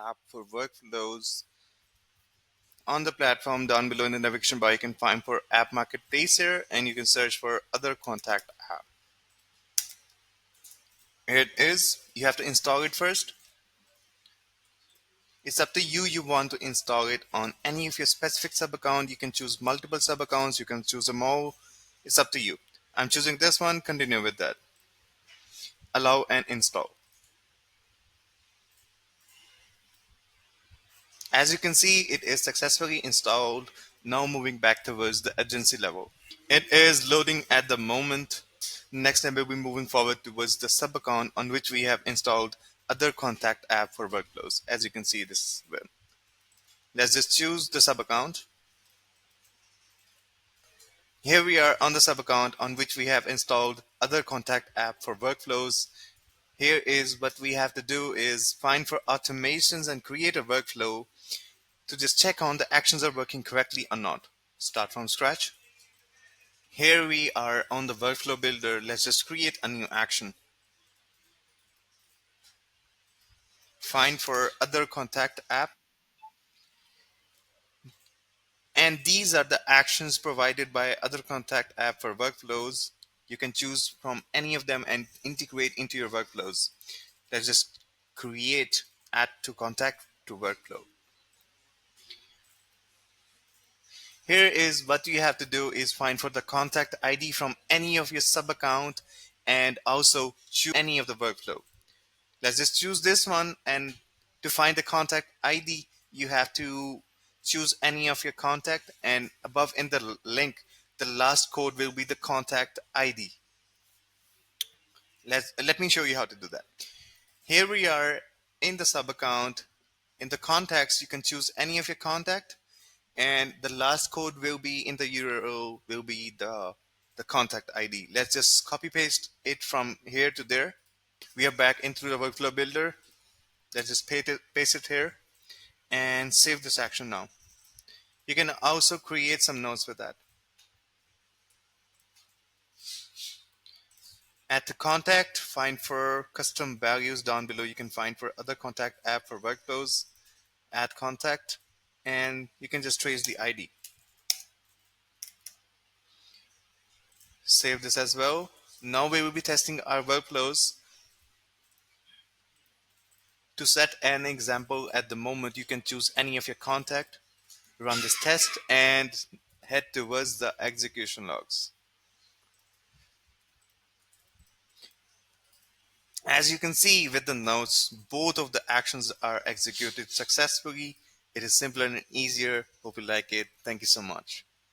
app for workflows. On the platform down below in the navigation bar, you can find for App Marketplace here, and you can search for other contact app. Here it is. You have to install it first. It's up to you. You want to install it on any of your specific sub account. You can choose multiple sub accounts. You can choose them all. It's up to you. I'm choosing this one. Continue with that. Allow and install. As you can see, it is successfully installed. Now moving back towards the agency level. It is loading at the moment. Next time we'll be moving forward towards the sub account on which we have installed other contact app for workflows. As you can see this way. Let's just choose the sub account. Here we are on the sub account on which we have installed other contact app for workflows. Here is what we have to do is find for automations and create a workflow to just check on the actions are working correctly or not. Start from scratch. Here we are on the workflow builder. Let's just create a new action. Find for other contact app. And these are the actions provided by other contact app for workflows. You can choose from any of them and integrate into your workflows. Let's just create add to contact to workflow. Here is what you have to do is find for the contact ID from any of your sub account and also choose any of the workflow. Let's just choose this one, and to find the contact ID you have to choose any of your contact, and above in the link the last code will be the contact ID. Let me show you how to do that. Here we are in the sub account. In the contacts you can choose any of your contact, and the last code will be in the URL will be the contact ID. Let's just copy paste it from here to there. We are back into the workflow builder. Let's just paste it here and save this action now. You can also create some notes with that. Add to contact, find for custom values down below. You can find for other contact app for workflows, add contact, and you can just trace the ID. Save this as well. Now we will be testing our workflows. To set an example at the moment, you can choose any of your contact, run this test, and head towards the execution logs. As you can see with the notes, both of the actions are executed successfully. It is simpler and easier. Hope you like it. Thank you so much.